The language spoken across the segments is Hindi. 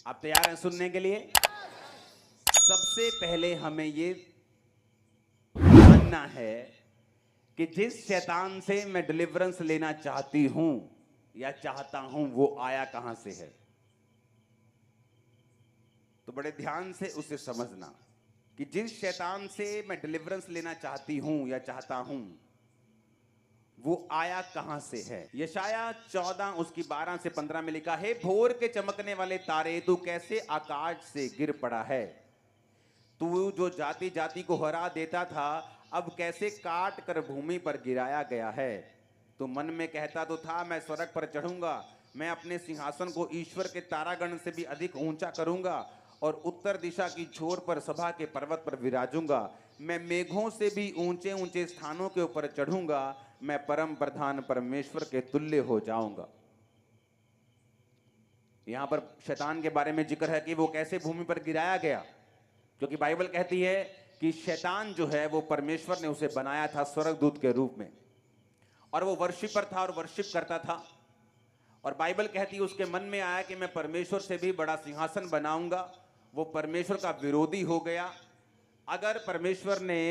आप तैयार हैं सुनने के लिए? सबसे पहले हमें ये जानना है कि जिस शैतान से मैं डिलीवरेंस लेना चाहती हूं या चाहता हूं वो आया कहां से है। तो बड़े ध्यान से उसे समझना कि जिस शैतान से मैं डिलीवरेंस लेना चाहती हूं या चाहता हूं वो आया कहां से है। यशाया 14 उसकी 12 से 15 में लिखा है, भोर के चमकने वाले तारे तू कैसे आकाश से गिर पड़ा है। तू जो जाति जाति को हरा देता था अब कैसे काट कर भूमि पर गिराया गया है। तो मन में कहता तो था मैं स्वर्ग पर चढ़ूंगा, मैं अपने सिंहासन को ईश्वर के तारागण से भी अधिक ऊंचा करूंगा और उत्तर दिशा की छोर पर सभा के पर्वत पर विराजूंगा। मैं मेघों से भी ऊंचे ऊंचे स्थानों के ऊपर चढ़ूंगा, मैं परम प्रधान परमेश्वर के तुल्य हो जाऊंगा। यहां पर शैतान के बारे में जिक्र है कि वो कैसे भूमि पर गिराया गया, क्योंकि बाइबल कहती है कि शैतान जो है वो परमेश्वर ने उसे बनाया था स्वर्गदूत के रूप में, और वो वर्शिपर था और वर्शिप करता था। और बाइबल कहती है उसके मन में आया कि मैं परमेश्वर से भी बड़ा सिंहासन बनाऊंगा। वो परमेश्वर का विरोधी हो गया। अगर परमेश्वर ने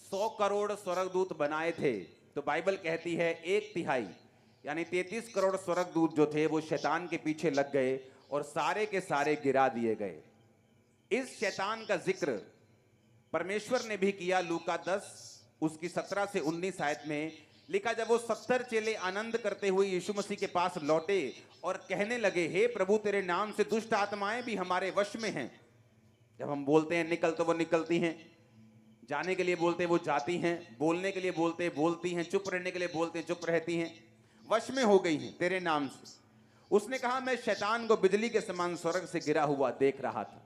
100 करोड़ स्वर्गदूत बनाए थे तो बाइबल कहती है 1/3 यानी 33 करोड़ स्वर्गदूत जो थे वो शैतान के पीछे लग गए और सारे के सारे गिरा दिए गए। इस शैतान का जिक्र परमेश्वर ने भी किया। लूका 10 उसकी 17 से 19 आयत में लिखा, जब वो 70 चेले आनंद करते हुए यीशु मसीह के पास लौटे और कहने लगे, हे प्रभु तेरे नाम से दुष्ट आत्माएं भी हमारे वश में हैं। जब हम बोलते हैं निकल तो वो निकलती हैं, जाने के लिए बोलते हैं वो जाती हैं, बोलने के लिए बोलते हैं बोलती हैं, चुप रहने के लिए बोलते हैं चुप रहती हैं, वश में हो गई हैं तेरे नाम से। उसने कहा मैं शैतान को बिजली के समान स्वर्ग से गिरा हुआ देख रहा था।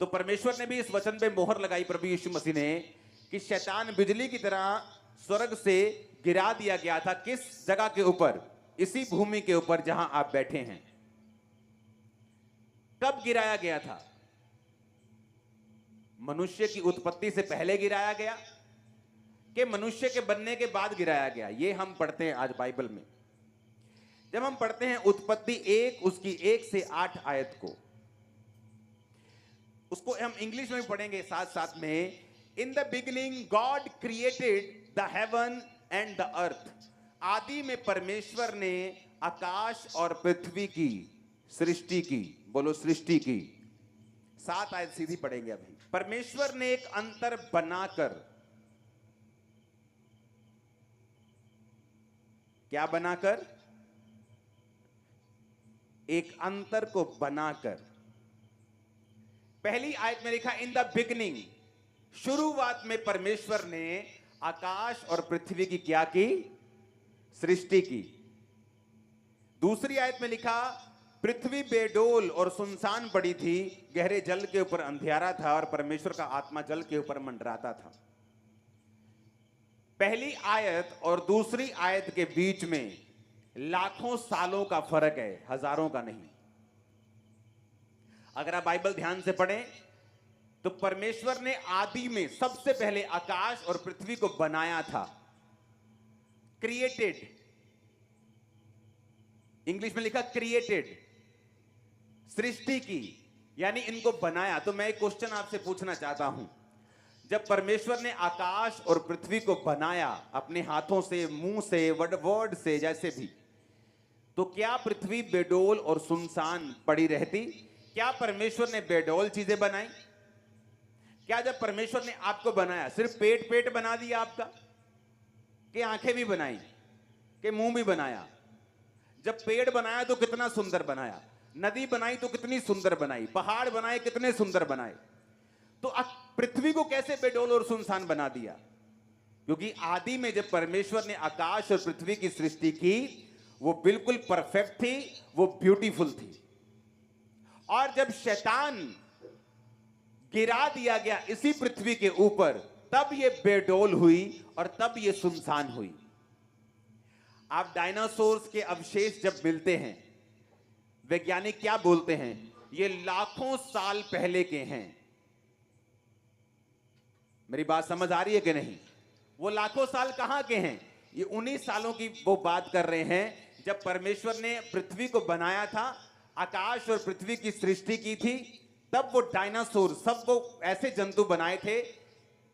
तो परमेश्वर ने भी इस वचन पे मोहर लगाई प्रभु यीशु मसीह ने कि शैतान बिजली की तरह स्वर्ग से गिरा दिया गया था। किस जगह के ऊपर? इसी भूमि के ऊपर जहां आप बैठे हैं। कब गिराया गया था? मनुष्य की उत्पत्ति से पहले गिराया गया कि मनुष्य के बनने के बाद गिराया गया? ये हम पढ़ते हैं आज बाइबल में। जब हम पढ़ते हैं उत्पत्ति 1 उसकी 1 से 8 आयत को, उसको हम इंग्लिश में भी पढ़ेंगे साथ साथ में। In the beginning God created the heaven and the earth. आदि में परमेश्वर ने आकाश और पृथ्वी की सृष्टि की। बोलो सृष्टि की। 7 आयत सीधी पढ़ेंगे अभी। परमेश्वर ने एक अंतर बनाकर, क्या बनाकर? एक अंतर को बनाकर। पहली आयत में लिखा इन द बिगिनिंग, शुरुआत में परमेश्वर ने आकाश और पृथ्वी की क्या की? सृष्टि की। दूसरी आयत में लिखा पृथ्वी बेडोल और सुनसान पड़ी थी, गहरे जल के ऊपर अंधियारा था और परमेश्वर का आत्मा जल के ऊपर मंडराता था। पहली आयत और दूसरी आयत के बीच में लाखों सालों का फर्क है, हजारों का नहीं। अगर आप बाइबल ध्यान से पढ़ें तो परमेश्वर ने आदि में सबसे पहले आकाश और पृथ्वी को बनाया था। क्रिएटेड, इंग्लिश में लिखा क्रिएटेड, सृष्टि की, यानी इनको बनाया। तो मैं एक क्वेश्चन आपसे पूछना चाहता हूं, जब परमेश्वर ने आकाश और पृथ्वी को बनाया अपने हाथों से, मुंह से, वर्ड से, जैसे भी, तो क्या पृथ्वी बेडोल और सुनसान पड़ी रहती? क्या परमेश्वर ने बेडोल चीजें बनाई? क्या जब परमेश्वर ने आपको बनाया सिर्फ पेट पेट बना दिया आपका, कि आंखें भी बनाई, कि मुंह भी बनाया? जब पेड़ बनाया तो कितना सुंदर बनाया, नदी बनाई तो कितनी सुंदर बनाई, पहाड़ बनाए कितने सुंदर बनाए। तो पृथ्वी को कैसे बेडोल और सुनसान बना दिया? क्योंकि आदि में जब परमेश्वर ने आकाश और पृथ्वी की सृष्टि की वो बिल्कुल परफेक्ट थी, वो ब्यूटीफुल थी। और जब शैतान गिरा दिया गया इसी पृथ्वी के ऊपर, तब ये बेडोल हुई और तब ये सुनसान हुई। आप डायनासोर्स के अवशेष जब मिलते हैं, वैज्ञानिक क्या बोलते हैं? ये लाखों साल पहले के हैं। मेरी बात समझ आ रही है कि नहीं? वो लाखों साल कहां के हैं? ये 19 सालों की वो बात कर रहे हैं जब परमेश्वर ने पृथ्वी को बनाया था। आकाश और पृथ्वी की सृष्टि की थी, तब वो डायनासोर सब वो ऐसे जंतु बनाए थे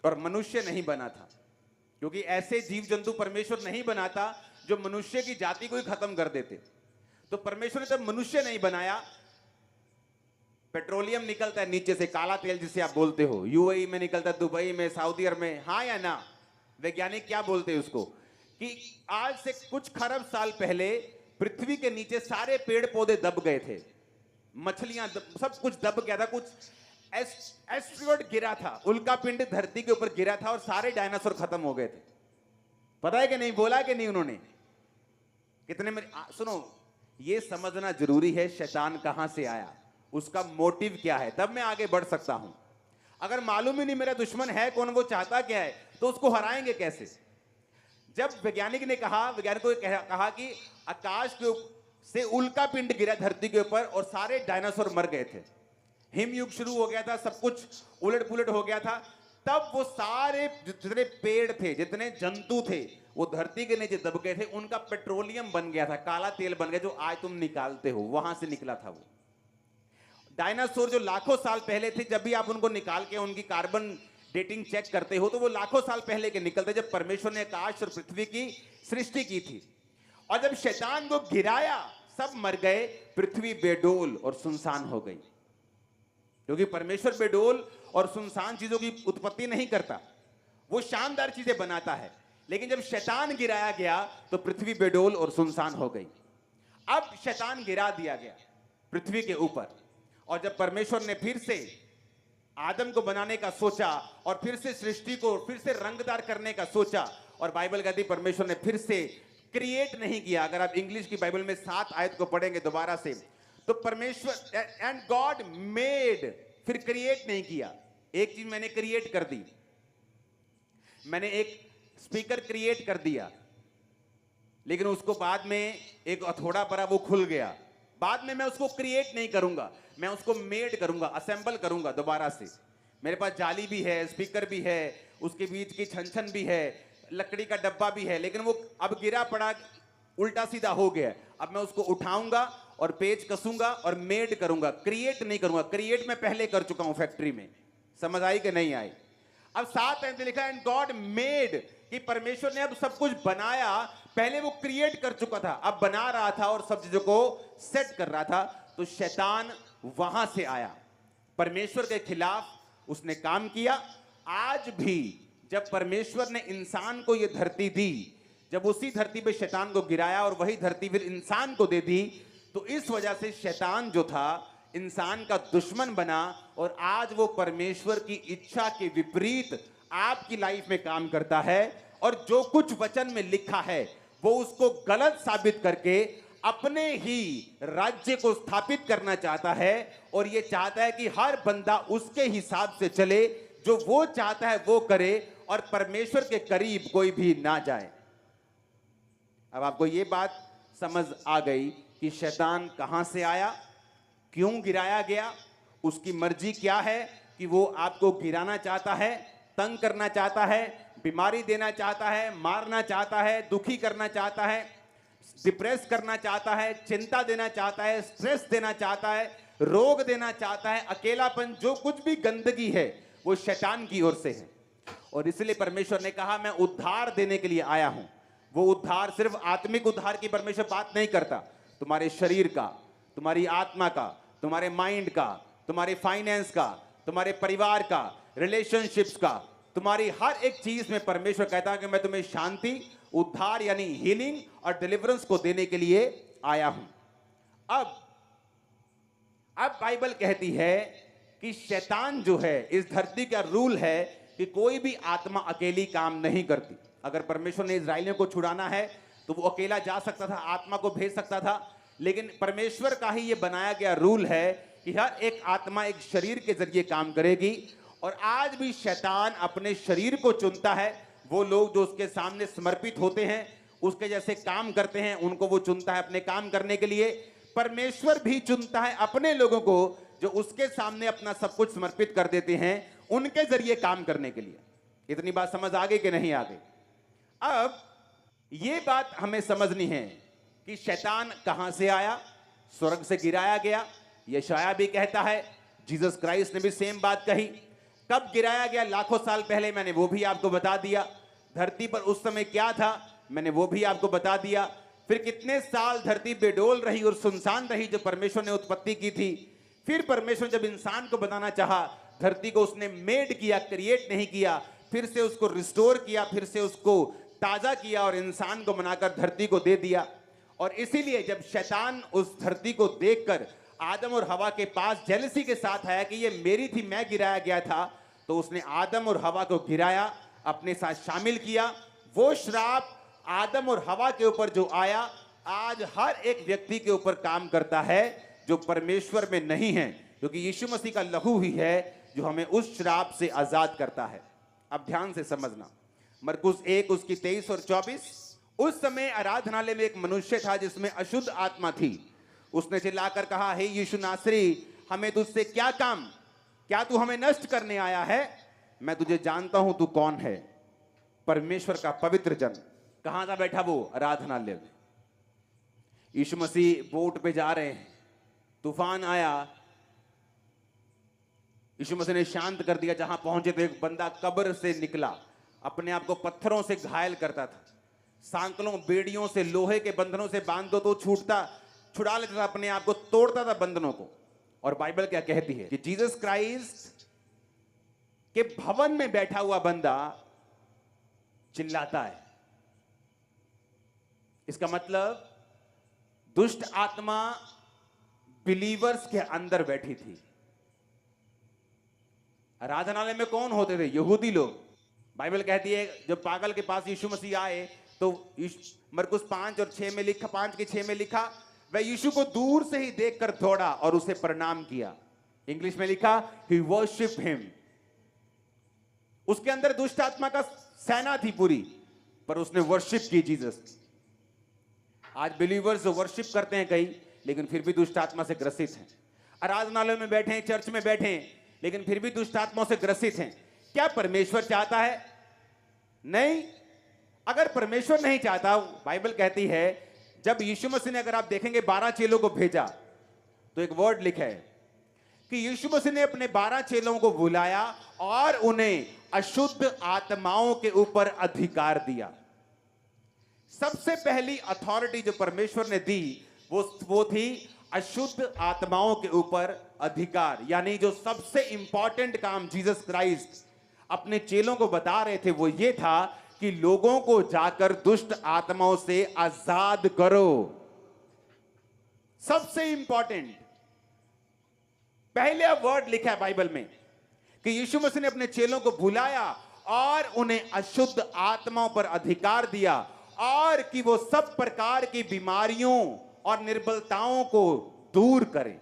और मनुष्य नहीं बना था, क्योंकि ऐसे जीव जंतु परमेश्वर नहीं बनाता जो मनुष्य की जाति को ही खत्म कर देते। तो परमेश्वर ने तब मनुष्य नहीं बनाया। पेट्रोलियम निकलता है नीचे से, काला तेल जिसे आप बोलते हो, यूएई में निकलता है, दुबई में, सऊदी अरब में, हाँ या ना? वैज्ञानिक क्या बोलते हैं उसको, कि आज से कुछ खरब साल पहले पृथ्वी के नीचे सारे पेड़ पौधे दब गए थे, मछलियां सब कुछ दब गया था, कुछ एस्टेरॉयड गिरा था, उल्का पिंड धरती के ऊपर गिरा था और सारे डायनासोर खत्म हो गए थे। पता है कि नहीं? बोला कि नहीं उन्होंने? कितने में सुनो, ये समझना जरूरी है शैतान कहां से आया, उसका मोटिव क्या है, तब मैं आगे बढ़ सकता हूं। अगर मालूम ही नहीं मेरा दुश्मन है कौन, वो चाहता क्या है, तो उसको हराएंगे कैसे? जब वैज्ञानिक ने कहा, वैज्ञानिकों ने कहा कि आकाश के से उल्का पिंड गिरा धरती के ऊपर और सारे डायनासोर मर गए थे, हिमयुग शुरू हो गया था, सब कुछ उलट पुलट हो गया था, तब वो सारे जितने पेड़ थे, जितने जंतु थे, वो धरती के नीचे दब गए थे, उनका पेट्रोलियम बन गया था, काला तेल बन गया, जो आज तुम निकालते हो, वहां से निकला था वो। डायनासोर जो लाखों साल पहले थे, जब भी आप उनको निकाल के उनकी कार्बन डेटिंग चेक करते हो तो वो लाखों साल पहले के निकलते, जब परमेश्वर ने आकाश और पृथ्वी की सृष्टि की थी। और जब शैतान को गिराया, सब मर गए, पृथ्वी बेडोल और सुनसान हो गई, क्योंकि परमेश्वर बेडोल और सुनसान चीजों की उत्पत्ति नहीं करता, वो शानदार चीजें बनाता है। लेकिन जब शैतान गिराया गया तो पृथ्वी बेडोल और सुनसान हो गई। अब शैतान गिरा दिया गया पृथ्वी के ऊपर, और जब परमेश्वर ने फिर से आदम को बनाने का सोचा और फिर से सृष्टि को फिर से रंगदार करने का सोचा, और बाइबल कहती परमेश्वर ने फिर से क्रिएट नहीं किया। अगर आप इंग्लिश की बाइबल में 7 आयत को पढ़ेंगे दोबारा से, तो परमेश्वर एंड गॉड मेड, फिर क्रिएट नहीं किया। एक चीज मैंने क्रिएट कर दी, मैंने एक स्पीकर क्रिएट कर दिया, लेकिन उसको बाद में एक हथौड़ा पड़ा, वो खुल गया, बाद में मैं उसको क्रिएट नहीं करूंगा, मैं उसको मेड करूंगा, असेंबल करूंगा दोबारा से। मेरे पास जाली भी है, स्पीकर भी है, उसके बीच की छन भी है, लकड़ी का डब्बा भी है, लेकिन वो अब गिरा पड़ा, उल्टा सीधा हो गया। अब मैं उसको उठाऊंगा और पेच कसूंगा और मेड करूंगा, क्रिएट नहीं करूंगा। क्रिएट मैं पहले कर चुका हूं फैक्ट्री में। समझ आई कि नहीं आई? अब 7 में लिखा एंड गॉड मेड, कि परमेश्वर ने अब सब कुछ बनाया, पहले वो क्रिएट कर चुका था, अब बना रहा था और सब चीजों को सेट कर रहा था। तो शैतान वहां से आया, परमेश्वर के खिलाफ उसने काम किया। आज भी जब परमेश्वर ने इंसान को यह धरती दी, जब उसी धरती पे शैतान को गिराया और वही धरती फिर इंसान को दे दी, तो इस वजह से शैतान जो था इंसान का दुश्मन बना, और आज वो परमेश्वर की इच्छा के विपरीत आपकी लाइफ में काम करता है, और जो कुछ वचन में लिखा है वो उसको गलत साबित करके अपने ही राज्य को स्थापित करना चाहता है, और ये चाहता है कि हर बंदा उसके हिसाब से चले, जो वो चाहता है वो करे, और परमेश्वर के करीब कोई भी ना जाए। अब आपको ये बात समझ आ गई कि शैतान कहां से आया, क्यों गिराया गया, उसकी मर्जी क्या है, कि वो आपको गिराना चाहता है, तंग करना चाहता है, बीमारी देना चाहता है, मारना चाहता है, दुखी करना चाहता है, डिप्रेस करना चाहता है, चिंता देना चाहता है, स्ट्रेस देना चाहता है, रोग देना चाहता है, अकेलापन, जो कुछ भी गंदगी है वो शैतान की ओर से है। और इसलिए परमेश्वर ने कहा मैं उद्धार देने के लिए आया हूं। वो उद्धार सिर्फ आत्मिक उद्धार की परमेश्वर बात नहीं करता, तुम्हारे शरीर का, तुम्हारी आत्मा का, तुम्हारे माइंड का, तुम्हारे फाइनेंस का, तुम्हारे परिवार का, रिलेशनशिप्स का, तुम्हारी हर एक चीज में परमेश्वर कहता है कि मैं तुम्हें शांति, उद्धार यानी हीलिंग और डिलीवरेंस को देने के लिए आया हूं। अब बाइबल कहती है कि शैतान जो है, इस धरती का रूल है कि कोई भी आत्मा अकेली काम नहीं करती। अगर परमेश्वर ने इजराइलियों को छुड़ाना है तो वो अकेला जा सकता था, आत्मा को भेज सकता था, लेकिन परमेश्वर का ही ये बनाया गया रूल है कि हर एक आत्मा एक शरीर के जरिए काम करेगी। और आज भी शैतान अपने शरीर को चुनता है, वो लोग जो उसके सामने समर्पित होते हैं, उसके जैसे काम करते हैं, उनको वो चुनता है अपने काम करने के लिए। परमेश्वर भी चुनता है अपने लोगों को जो उसके सामने अपना सब कुछ समर्पित कर देते हैं, उनके जरिए काम करने के लिए। इतनी बात समझ आ गई कि नहीं आ गई? अब ये बात हमें समझनी है कि शैतान कहां से आया, स्वर्ग से गिराया गया। यशाया भी कहता है, जीसस क्राइस्ट ने भी सेम बात कही। कब गिराया गया? लाखों साल पहले, मैंने वो भी आपको बता दिया। धरती पर उस समय क्या था, मैंने वो भी आपको बता दिया। फिर कितने साल धरती बेडोल रही और सुनसान रही जो परमेश्वर ने उत्पत्ति की थी। फिर परमेश्वर जब इंसान को बनाना चाहा, धरती को उसने मेड किया, क्रिएट नहीं किया, फिर से उसको रिस्टोर किया, फिर से उसको ताजा किया और इंसान को बनाकर धरती को दे दिया। और इसीलिए जब शैतान उस धरती को देखकर आदम और हवा के पास जेलसी के साथ आया कि ये मेरी थी, मैं गिराया गया था, तो उसने आदम और हवा को गिराया, अपने साथ शामिल किया। वो श्राप आदम और हवा के ऊपर जो आया, आज हर एक व्यक्ति के ऊपर काम करता है जो परमेश्वर में नहीं है, क्योंकि यीशु मसीह का लहू ही है जो हमें उस श्राप से आजाद करता है। अब ध्यान से समझना, मरकुस 1 उसकी 23 और 24। उस समय आराधनालय में एक मनुष्य था जिसमें अशुद्ध आत्मा थी। उसने चिल्लाकर कहा, हे यीशु नासरी, हमें तुझसे क्या काम? क्या तू हमें नष्ट करने आया है? मैं तुझे जानता हूं तू कौन है, परमेश्वर का पवित्र जन। कहां था बैठा वो? आराधनालय में। यीशु मसीह बोट पे जा रहे हैं, तूफान आया, यीशु मसीह ने शांत कर दिया। जहां पहुंचे तो एक बंदा कब्र से निकला, अपने आप को पत्थरों से घायल करता था, सांकलों बेड़ियों से, लोहे के बंधनों से बांध दो तो छुड़ा लेता था, अपने आप को तोड़ता था बंधनों को। और बाइबल क्या कहती है कि जीसस क्राइस्ट के भवन में बैठा हुआ बंदा चिल्लाता है। इसका मतलब दुष्ट आत्मा बिलीवर्स के अंदर बैठी थी। आराधनालय में कौन होते थे? यहूदी लोग। बाइबल कहती है जब पागल के पास यीशु मसीह आए तो मरकुस 5 और 6 में लिखा, 5 के 6 में लिखा, वह यीशु को दूर से ही देखकर दौड़ा और उसे प्रणाम किया। इंग्लिश में लिखा, he worshiped him। उसके अंदर दुष्ट आत्मा का सेना थी पूरी, पर उसने वर्शिप की जीसस। आज बिलीवर्स वर्शिप करते हैं कई, लेकिन फिर भी दुष्ट आत्मा से ग्रसित हैं। आराधनालय में बैठे हैं, चर्च में बैठे हैं, लेकिन फिर भी दुष्ट आत्माओं से ग्रसित हैं। क्या परमेश्वर चाहता है? नहीं। अगर परमेश्वर नहीं चाहता, बाइबल कहती है जब यीशु मसीह ने, अगर आप देखेंगे 12 चेलों को भेजा, तो एक वर्ड लिखा है कि यीशु मसीह ने अपने 12 चेलों को बुलाया और उन्हें अशुद्ध आत्माओं के ऊपर अधिकार दिया। सबसे पहली अथॉरिटी जो परमेश्वर ने दी वो थी अशुद्ध आत्माओं के ऊपर अधिकार। यानी जो सबसे इंपॉर्टेंट काम जीसस क्राइस्ट अपने चेलों को बता रहे थे वो ये था कि लोगों को जाकर दुष्ट आत्माओं से आजाद करो। सबसे इंपॉर्टेंट पहले वर्ड लिखा है बाइबल में कि यीशु मसीह ने अपने चेलों को बुलाया और उन्हें अशुद्ध आत्माओं पर अधिकार दिया और कि वो सब प्रकार की बीमारियों और निर्बलताओं को दूर करें।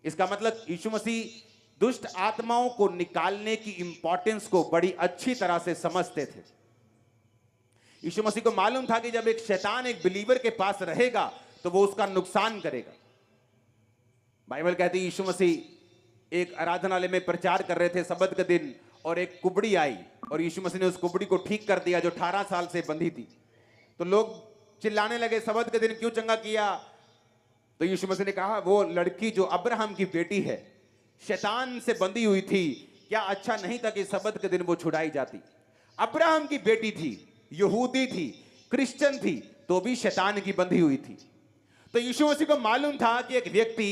इसका मतलब यीशु मसीह दुष्ट आत्माओं को निकालने की इंपॉर्टेंस को बड़ी अच्छी तरह से समझते थे। यीशु मसीह को मालूम था कि जब एक शैतान एक बिलीवर के पास रहेगा तो वो उसका नुकसान करेगा। बाइबल कहती है यीशु मसीह एक आराधनालय में प्रचार कर रहे थे सबत के दिन, और एक कुबड़ी आई और यीशु मसीह ने उस कुबड़ी को ठीक कर दिया जो 18 साल से बंधी थी। तो लोग चिल्लाने लगे, सबत के दिन क्यों चंगा किया? तो यीशु मसीह ने कहा, वो लड़की जो अब्राहम की बेटी है, शैतान से बंधी हुई थी, क्या अच्छा नहीं था कि सबत के दिन वो छुड़ाई जाती? अब्राहम की बेटी थी, यहूदी थी, क्रिश्चियन थी, तो भी शैतान की बंधी हुई थी। तो यीशु मसीह को मालूम था कि एक व्यक्ति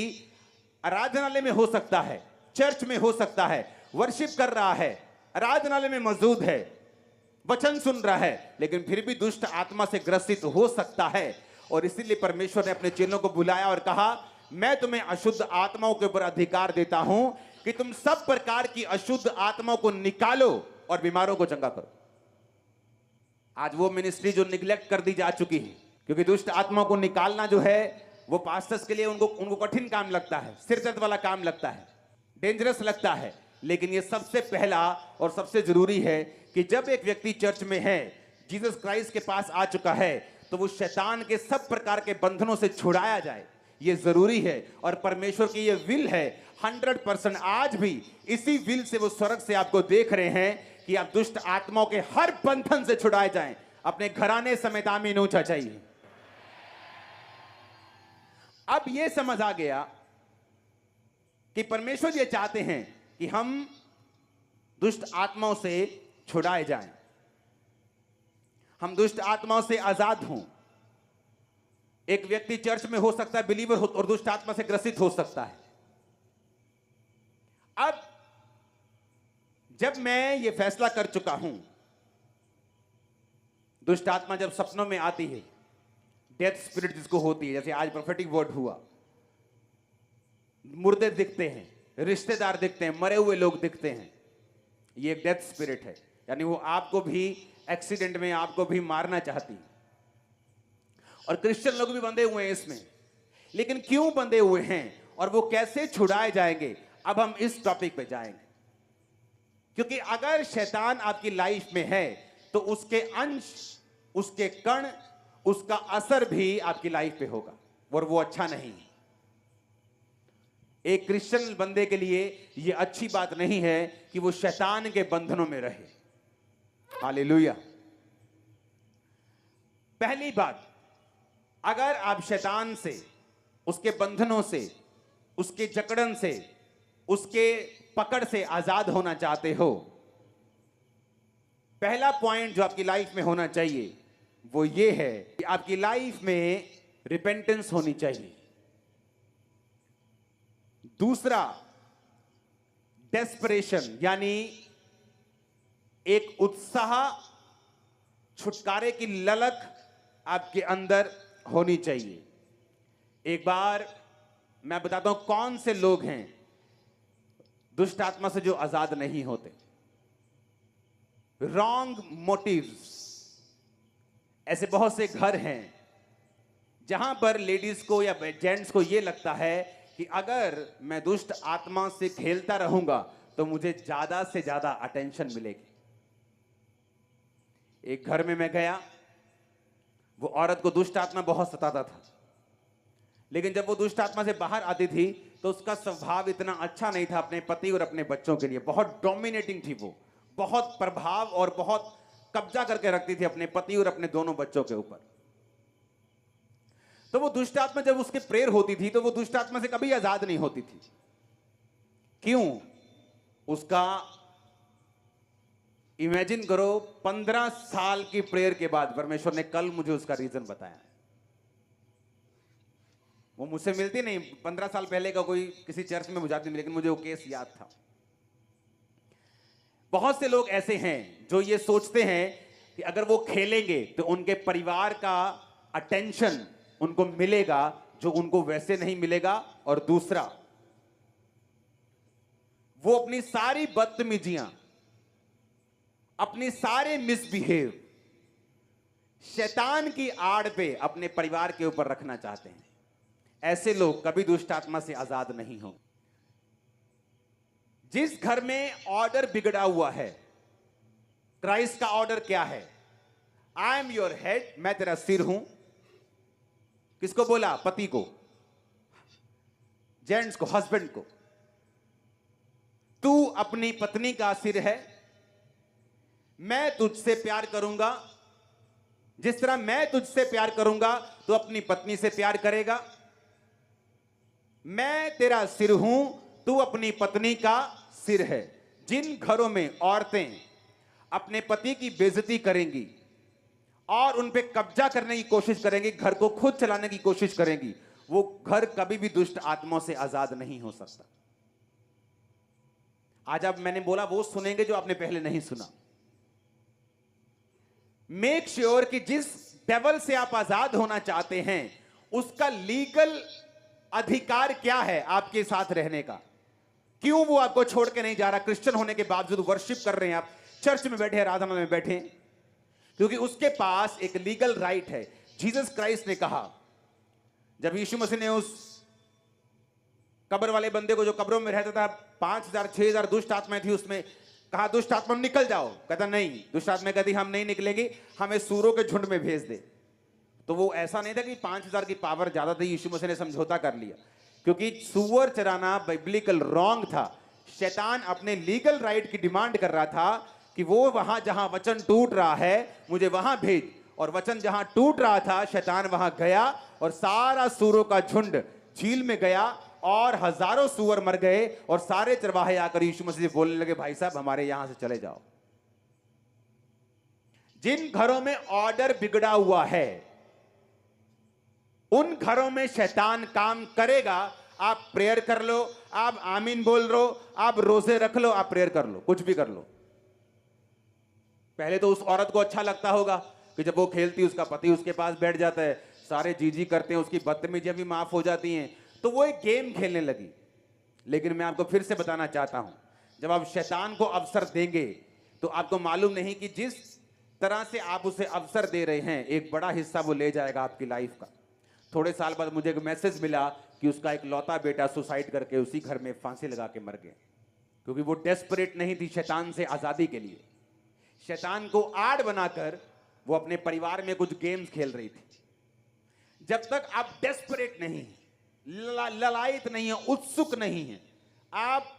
आराधनालय में हो सकता है, चर्च में हो सकता है, वर्शिप कर रहा है, आराधनालय में मौजूद है, वचन सुन रहा है, लेकिन फिर भी दुष्ट आत्मा से ग्रसित हो सकता है। और इसीलिए परमेश्वर ने अपने चेलों को बुलाया और कहा, मैं तुम्हें अशुद्ध आत्माओं के ऊपर अधिकार देता हूं कि तुम सब प्रकार की अशुद्ध आत्माओं को निकालो और बीमारों को चंगा करो। आज वो मिनिस्ट्री जो निग्लेक्ट कर दी जा चुकी है, क्योंकि दुष्ट आत्माओं को निकालना जो है वो पास्टर्स के लिए उनको कठिन काम लगता है, सिर दर्द वाला काम लगता है, डेंजरस लगता है। लेकिन ये सबसे पहला और सबसे जरूरी है कि जब एक व्यक्ति चर्च में है, जीसस क्राइस्ट के पास आ चुका है, तो वो शैतान के सब प्रकार के बंधनों से छुड़ाया जाए। ये जरूरी है और परमेश्वर की ये विल है 100%। आज भी इसी विल से वो स्वर्ग से आपको देख रहे हैं कि आप दुष्ट आत्माओं के हर बंधन से छुड़ाए जाएं। अपने घराने समेत आमीन ऊंचा चाहिए। अब यह समझ आ गया कि परमेश्वर ये चाहते हैं कि हम दुष्ट आत्माओं से छुड़ाए जाएं, हम दुष्ट आत्माओं से आजाद हों। एक व्यक्ति चर्च में हो सकता है बिलीवर हो और दुष्ट आत्मा से ग्रसित हो सकता है। अब जब मैं ये फैसला कर चुका हूं, दुष्ट आत्मा जब सपनों में आती है, डेथ स्पिरिट जिसको होती है, जैसे आज प्रोफेटिक वर्ड हुआ, मुर्दे दिखते हैं, रिश्तेदार दिखते हैं, मरे हुए लोग दिखते हैं, ये एक डेथ स्पिरिट है। यानी वो आपको भी एक्सीडेंट में आपको भी मारना चाहती है। और क्रिश्चियन लोग भी बंधे हुए हैं इसमें। लेकिन क्यों बंधे हुए हैं और वो कैसे छुड़ाए जाएंगे, अब हम इस टॉपिक पे जाएंगे। क्योंकि अगर शैतान आपकी लाइफ में है तो उसके अंश, उसके कण, उसका असर भी आपकी लाइफ पे होगा और वो अच्छा नहीं है। एक क्रिश्चियन बंदे के लिए यह अच्छी बात नहीं है कि वो शैतान के बंधनों में रहे। हालेलुया। पहली बात, अगर आप शैतान से, उसके बंधनों से, उसके जकड़न से, उसके पकड़ से आजाद होना चाहते हो, पहला पॉइंट जो आपकी लाइफ में होना चाहिए वो ये है कि आपकी लाइफ में रिपेंटेंस होनी चाहिए। दूसरा, डेस्परेशन, यानी एक उत्साह, छुटकारे की ललक आपके अंदर होनी चाहिए। एक बार मैं बताता हूं कौन से लोग हैं दुष्ट आत्मा से जो आजाद नहीं होते। Wrong motives. ऐसे बहुत से घर हैं जहां पर लेडीज को या जेंट्स को यह लगता है कि अगर मैं दुष्ट आत्मा से खेलता रहूंगा तो मुझे ज्यादा से ज्यादा अटेंशन मिलेगी। एक घर में मैं गया, वो औरत को दुष्ट आत्मा बहुत सताता था, लेकिन जब वो दुष्ट आत्मा से बाहर आती थी तो उसका स्वभाव इतना अच्छा नहीं था अपने पति और अपने बच्चों के लिए। बहुत डोमिनेटिंग थी वो, बहुत प्रभाव और बहुत कब्जा करके रखती थी अपने पति और अपने दोनों बच्चों के ऊपर। तो वो दुष्ट आत्मा जब उसके प्रेयर होती थी तो वो दुष्ट आत्मा से कभी आजाद नहीं होती थी। क्यों? उसका इमेजिन करो, 15 साल की प्रेयर के बाद परमेश्वर ने कल मुझे उसका रीजन बताया। वो मुझसे मिलती नहीं, 15 साल पहले का कोई किसी चर्च में बुझाती नहीं, लेकिन मुझे वो केस याद था। बहुत से लोग ऐसे हैं जो ये सोचते हैं कि अगर वो खेलेंगे तो उनके परिवार का अटेंशन उनको मिलेगा जो उनको वैसे नहीं मिलेगा। और दूसरा, वो अपनी सारी बदतमीजियां, अपनी सारे मिसबिहेव शैतान की आड़ पे अपने परिवार के ऊपर रखना चाहते हैं। ऐसे लोग कभी दुष्ट आत्मा से आजाद नहीं होंगे। जिस घर में ऑर्डर बिगड़ा हुआ है, क्राइस्ट का ऑर्डर क्या है? आई एम योर हेड, मैं तेरा सिर हूं। किसको बोला? पति को, जेंट्स को, हस्बैंड को। तू अपनी पत्नी का सिर है, मैं तुझसे प्यार करूंगा। जिस तरह मैं तुझसे प्यार करूंगा तो अपनी पत्नी से प्यार करेगा। मैं तेरा सिर हूं, तू अपनी पत्नी का सिर है। जिन घरों में औरतें अपने पति की बेइज्जती करेंगी और उन पे कब्जा करने की कोशिश करेंगी, घर को खुद चलाने की कोशिश करेंगी, वो घर कभी भी दुष्ट आत्माओं से आजाद नहीं हो सकता। आज अब मैंने बोला वो सुनेंगे जो आपने पहले नहीं सुना। मेक श्योर कि जिस डेवल से आप आजाद होना चाहते हैं उसका लीगल अधिकार क्या है आपके साथ रहने का। क्यों वो आपको छोड़ के नहीं जा रहा? क्रिश्चियन होने के बावजूद वर्शिप कर रहे हैं आप, चर्च में बैठे, आराधना में बैठे, क्योंकि उसके पास एक लीगल राइट है। जीसस क्राइस्ट ने कहा, जब यीशु मसीह ने उस कब्र वाले बंदे को, जो कब्रों में रहता था, 5000 6000 दुष्ट आत्माएं थी, उसमें कहा दुष्ट आत्मा निकल जाओ। कहता नहीं। दुष्ट आत्मा कहती हम नहीं निकलेंगे, हमें सूरों के झुंड में भेज दे। तो वो ऐसा नहीं था कि 5000 की पावर ज्यादा थी, यीशु मसीह ने समझौता कर लिया, क्योंकि सुअर चराना बिब्लिकल रॉन्ग था। शैतान अपने लीगल राइट की डिमांड कर रहा था कि वो वहां जहां वचन टूट रहा है मुझे वहां भेज। और वचन जहां टूट रहा था, शैतान वहां गया और सारा सूरों का झुंड झील में गया और हजारों सूअर मर गए और सारे चरवाहे आकर यीशु मसीह से बोलने लगे, भाई साहब हमारे यहां से चले जाओ। जिन घरों में ऑर्डर बिगड़ा हुआ है उन घरों में शैतान काम करेगा। आप प्रेयर कर लो, आप आमीन बोल लो, आप रोजे रख लो, आप प्रेयर कर लो, कुछ भी कर लो। पहले तो उस औरत को अच्छा लगता होगा कि जब वो खेलती उसका पति उसके पास बैठ जाता है, सारे जी करते हैं, उसकी बदतमीजियां भी माफ हो जाती हैं, तो वो एक गेम खेलने लगी। लेकिन मैं आपको फिर से बताना चाहता हूं, जब आप शैतान को अवसर देंगे तो आपको मालूम नहीं कि जिस तरह से आप उसे अवसर दे रहे हैं एक बड़ा हिस्सा वो ले जाएगा आपकी लाइफ का। थोड़े साल बाद मुझे एक मैसेज मिला कि उसका एक लौता बेटा सुसाइड करके उसी घर में फांसी लगा के मर गया, क्योंकि वो डेस्परेट नहीं थी शैतान से आजादी के लिए। शैतान को आड़ बनाकर वो अपने परिवार में कुछ गेम्स खेल रही थी। जब तक आप डेस्परेट नहीं, ललायत नहीं है, उत्सुक नहीं है, आप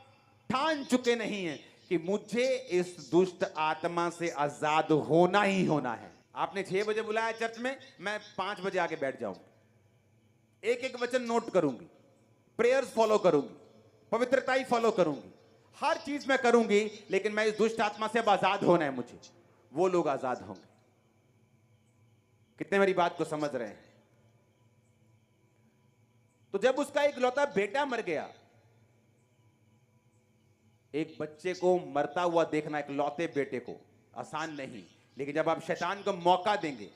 ठान चुके नहीं हैं कि मुझे इस दुष्ट आत्मा से आजाद होना ही होना है। आपने 6 बजे बुलाया चर्च में, मैं 5 बजे आके बैठ जाऊंगा, एक एक वचन नोट करूंगी, प्रेयर्स फॉलो करूंगी, पवित्रता फॉलो करूंगी, हर चीज मैं करूंगी, लेकिन मैं इस दुष्ट आत्मा से अब आजाद होना है मुझे। वो लोग आजाद होंगे। कितने मेरी बात को समझ रहे हैं? तो जब उसका एक लौता बेटा मर गया, एक बच्चे को मरता हुआ देखना, एक लौते बेटे को, आसान नहीं, लेकिन जब आप शैतान को मौका देंगे,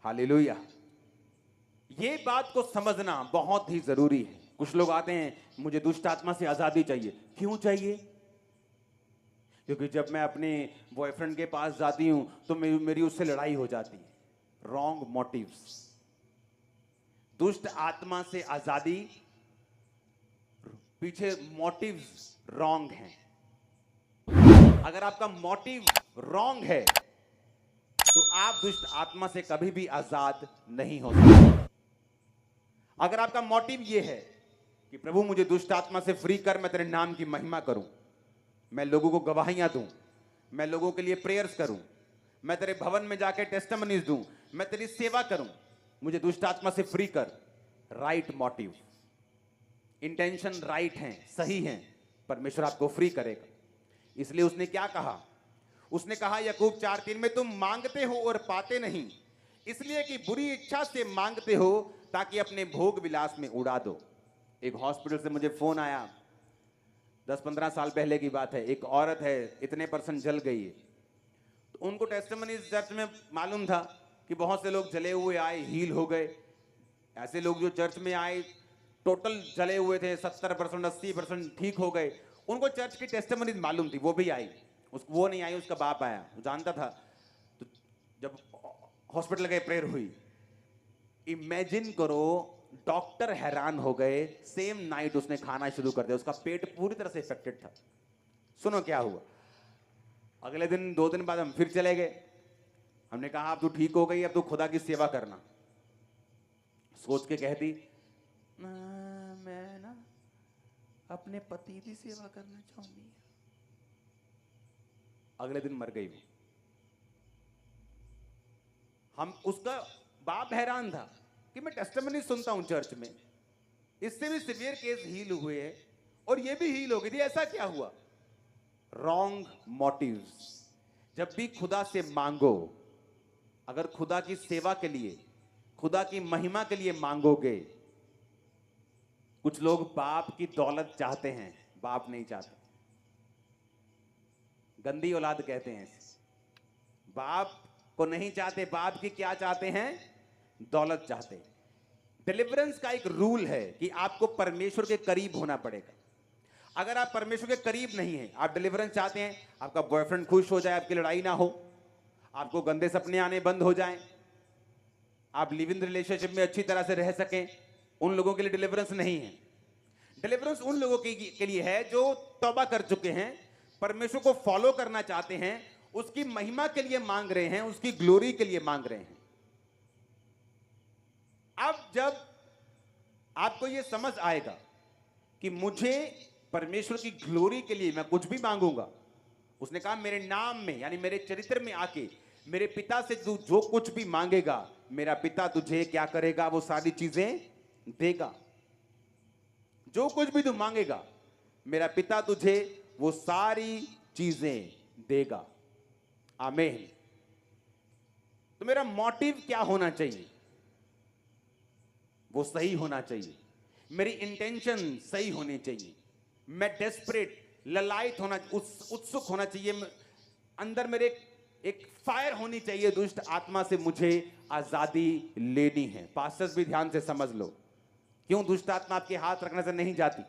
हालेलुया, ये बात को समझना बहुत ही जरूरी है। कुछ लोग आते हैं, मुझे दुष्ट आत्मा से आजादी चाहिए। क्यों चाहिए? क्योंकि जब मैं अपने बॉयफ्रेंड के पास जाती हूं तो मेरी उससे लड़ाई हो जाती है। Wrong motives. दुष्ट आत्मा से आजादी पीछे मोटिव्स रॉन्ग हैं। अगर आपका मोटिव रॉन्ग है तो आप दुष्ट आत्मा से कभी भी आजाद नहीं हो सकते। अगर आपका मोटिव यह है कि प्रभु मुझे दुष्ट आत्मा से फ्री कर, मैं तेरे नाम की महिमा करूं, मैं लोगों को गवाहियां दूं, मैं लोगों के लिए प्रेयर्स करूं, मैं तेरे भवन में जाके टेस्टिमनीज दूं, मैं तेरी सेवा करूं, मुझे दुष्ट आत्मा से फ्री कर। राइट मोटिव, इंटेंशन राइट हैं, सही हैं, परमेश्वर आपको फ्री करेगा। इसलिए उसने क्या कहा? उसने कहा याकूब 4:3 में, तुम मांगते हो और पाते नहीं, इसलिए कि बुरी इच्छा से मांगते हो ताकि अपने भोग विलास में उड़ा दो। एक हॉस्पिटल से मुझे फोन आया, 10-15 साल पहले की बात है। एक औरत है, इतने % जल गई है। तो उनको टेस्टिमनी चर्च में मालूम था कि बहुत से लोग जले हुए आए, हील हो गए। ऐसे लोग जो चर्च में आए टोटल जले हुए थे, 70% 80% ठीक हो गए। उनको चर्च की टेस्टिमनी मालूम थी, वो भी आई। वो नहीं आई, उसका बाप आया, वो जानता था। तो जब हॉस्पिटल गए, प्रेयर हुई। इमेजिन करो, डॉक्टर हैरान हो गए, सेम नाइट उसने खाना शुरू कर दिया, उसका पेट पूरी तरह से इफेक्टेड था। सुनो क्या हुआ। अगले दिन 2 दिन बाद हम फिर चले गए। हमने कहा अब तू ठीक हो गई, अब तू खुदा की सेवा करना। सोच के कहती, मैं ना अपने पति की सेवा करना चाहूंगी। अगले दिन मर गई वो। हम, उसका बाप हैरान था कि मैं टेस्टिमनी सुनता हूं चर्च में, इससे भी सीवियर केस हील हुए हैं और ये भी हील हो गई थी, ऐसा क्या हुआ? Wrong motives. जब भी खुदा से मांगो, अगर खुदा की सेवा के लिए, खुदा की महिमा के लिए मांगोगे। कुछ लोग बाप की दौलत चाहते हैं, बाप नहीं चाहते। गंदी औलाद कहते हैं, बाप को नहीं चाहते, बाप की क्या चाहते हैं? दौलत चाहते हैं। डिलीवरेंस का एक रूल है कि आपको परमेश्वर के करीब होना पड़ेगा। अगर आप परमेश्वर के करीब नहीं हैं, आप डिलीवरेंस चाहते हैं, आपका बॉयफ्रेंड खुश हो जाए, आपकी लड़ाई ना हो, आपको गंदे सपने आने बंद हो जाएं, आप लिव इन रिलेशनशिप में अच्छी तरह से रह सकें, उन लोगों के लिए डिलीवरेंस नहीं है। डिलीवरेंस उन लोगों के लिए है जो तौबा कर चुके हैं, परमेश्वर को फॉलो करना चाहते हैं, उसकी महिमा के लिए मांग रहे हैं, उसकी ग्लोरी के लिए मांग रहे हैं। अब जब आपको यह समझ आएगा कि मुझे परमेश्वर की ग्लोरी के लिए मैं कुछ भी मांगूंगा, उसने कहा मेरे नाम में, यानी मेरे चरित्र में आके मेरे पिता से तू जो कुछ भी मांगेगा, मेरा पिता तुझे क्या करेगा? वो सारी चीजें देगा। जो कुछ भी तू मांगेगा मेरा पिता तुझे वो सारी चीजें देगा। आमीन। तो मेरा मोटिव क्या होना चाहिए? वो सही होना चाहिए। मेरी इंटेंशन सही होनी चाहिए। मैं डेस्परेट, ललायत होना, उत्सुक होना चाहिए। अंदर मेरे एक फायर होनी चाहिए। दुष्ट आत्मा से मुझे आजादी लेनी है। पास्टर्स भी ध्यान से समझ लो, क्यों दुष्ट आत्मा आपके हाथ रखने से नहीं जाती?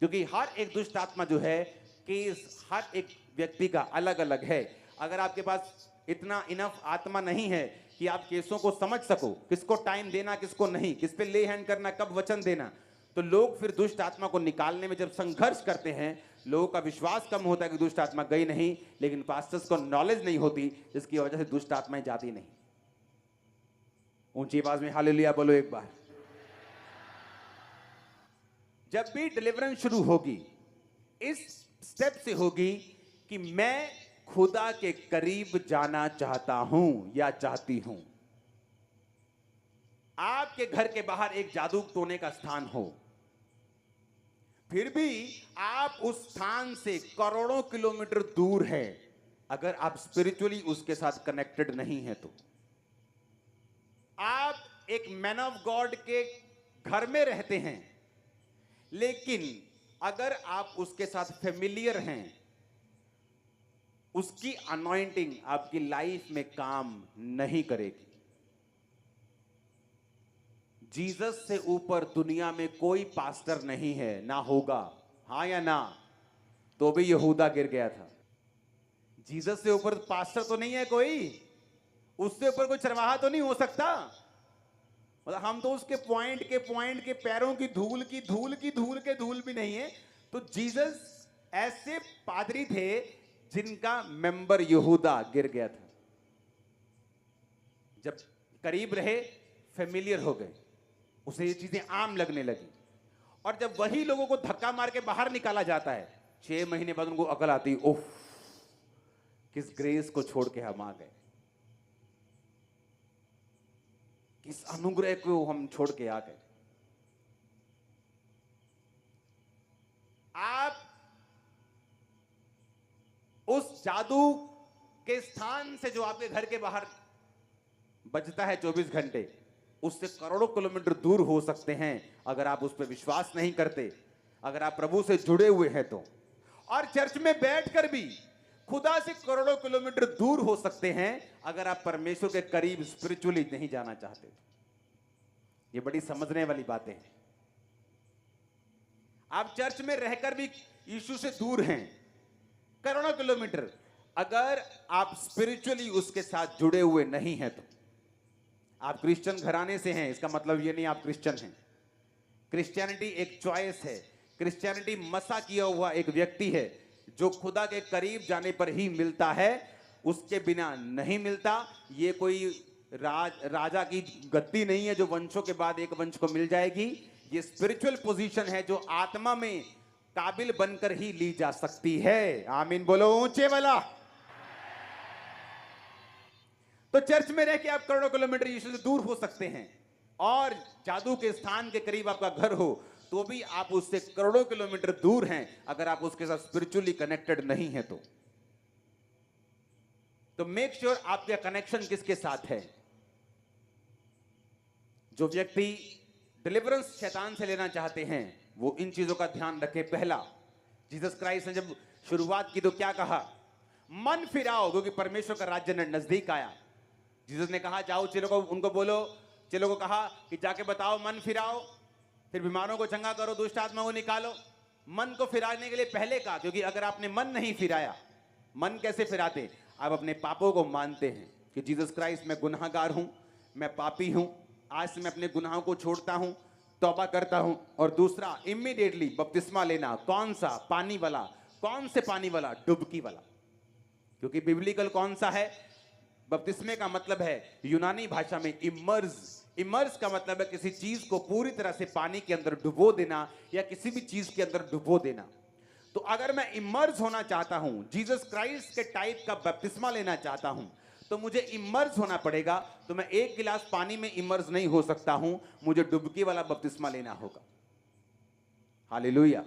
क्योंकि हर एक दुष्ट आत्मा जो है, केस हर एक व्यक्ति का अलग अलग है। अगर आपके पास इतना इनफ आत्मा नहीं है कि आप केसों को समझ सको, किसको टाइम देना, किसको नहीं, किस पे ले हैंड करना, कब वचन देना, तो लोग फिर दुष्ट आत्मा को निकालने में जब संघर्ष करते हैं, लोगों का विश्वास कम होता है कि दुष्ट आत्मा गई नहीं, लेकिन पास्टर्स को नॉलेज नहीं होती, जिसकी वजह से दुष्ट आत्माएं जाती नहीं। ऊंची आवाज में हालेलुया बोलो एक बार। जब भी डिलीवरेंस शुरू होगी, इस स्टेप से होगी कि मैं खुदा के करीब जाना चाहता हूं या चाहती हूं। आपके घर के बाहर एक जादू टोने का स्थान हो, फिर भी आप उस स्थान से करोड़ों किलोमीटर दूर हैं। अगर आप स्पिरिचुअली उसके साथ कनेक्टेड नहीं है तो आप एक मैन ऑफ गॉड के घर में रहते हैं, लेकिन अगर आप उसके साथ फेमिलियर हैं, उसकी अनॉइंटिंग आपकी लाइफ में काम नहीं करेगी। जीसस से ऊपर दुनिया में कोई पास्टर नहीं है, ना होगा। हाँ या ना? तो भी यहूदा गिर गया था। जीसस से ऊपर पास्टर तो नहीं है कोई, उससे ऊपर कोई चरवाहा तो नहीं हो सकता। मतलब हम तो उसके पॉइंट के पैरों की धूल भी नहीं है। तो जीसस ऐसे पादरी थे जिनका मेंबर यहूदा गिर गया था। जब करीब रहे, फेमिलियर हो गए, उसे ये चीजें आम लगने लगी। और जब वही लोगों को धक्का मार के बाहर निकाला जाता है, 6 महीने बाद उनको अकल आती, ओह किस ग्रेस को छोड़ के हम आ गए, किस अनुग्रह को हम छोड़ के आ गए। आप उस जादू के स्थान से जो आपके घर के बाहर बजता है 24 घंटे, उससे करोड़ों किलोमीटर दूर हो सकते हैं अगर आप उस पर विश्वास नहीं करते, अगर आप प्रभु से जुड़े हुए हैं तो। और चर्च में बैठकर भी खुदा से करोड़ों किलोमीटर दूर हो सकते हैं अगर आप परमेश्वर के करीब स्पिरिचुअली नहीं जाना चाहते। ये बड़ी समझने वाली बातें हैं। आप चर्च में रहकर भी यीशु से दूर हैं करोड़ों किलोमीटर, अगर आप स्पिरिचुअली उसके साथ जुड़े हुए नहीं हैं तो। आप क्रिश्चियन घराने से हैं, इसका मतलब ये नहीं आप क्रिश्चियन हैं। क्रिश्चियनिटी एक चॉइस है। क्रिश्चियनिटी मसा किया हुआ एक व्यक्ति है जो खुदा के करीब जाने पर ही मिलता है, उसके बिना नहीं मिलता। ये कोई राजा की गद्दी नहीं है जो वंशों के बाद एक वंश को मिल जाएगी। ये स्पिरिचुअल पोजीशन है जो आत्मा में काबिल बनकर ही ली जा सकती है। आमीन बोलो ऊंचे वाला। तो चर्च में रह के आप करोड़ों किलोमीटर यीशु से दूर हो सकते हैं, और जादू के स्थान के करीब आपका घर हो तो भी आप उससे करोड़ों किलोमीटर दूर हैं अगर आप उसके साथ स्पिरिचुअली कनेक्टेड नहीं है तो। मेक श्योर आपका कनेक्शन किसके साथ है। जो व्यक्ति डिलीवरेंस शैतान से लेना चाहते हैं वो इन चीजों का ध्यान रखे। पहला, जीसस क्राइस्ट ने जब शुरुआत की तो क्या कहा? मन फिराओ क्योंकि परमेश्वर का राज्य नजदीक आया। जीसस ने कहा जाओ चेलों को, उनको बोलो, चेलों को कहा कि जाके बताओ मन फिराओ, फिर बीमारों को चंगा करो, दुष्ट आत्मा को निकालो। मन को फिराने के लिए पहले कहा, क्योंकि अगर आपने मन नहीं फिराया, मन कैसे फिराते? आप अपने पापों को मानते हैं कि जीसस क्राइस्ट मैं गुनाहगार हूं, मैं पापी हूं, आज से मैं अपने गुनाहों को छोड़ता हूं, तौबा करता हूं। और दूसरा, इमीडिएटली बपतिस्मा लेना। कौन सा? पानी वाला। कौन से पानी वाला? डुबकी वाला। क्योंकि बिब्लिकल कौन सा है? बपतिस्मे का मतलब है यूनानी भाषा में इमर्स। इमर्स का मतलब है किसी चीज को पूरी तरह से पानी के अंदर डुबो देना या किसी भी चीज के अंदर डुबो देना। तो अगर मैं इमर्स होना चाहता हूं, जीसस क्राइस्ट के टाइप का बपतिस्मा लेना चाहता हूं, तो मुझे इमर्ज होना पड़ेगा। तो मैं एक गिलास पानी में इमर्ज नहीं हो सकता हूं, मुझे डुबकी वाला बपतिस्मा लेना होगा। हालेलुया।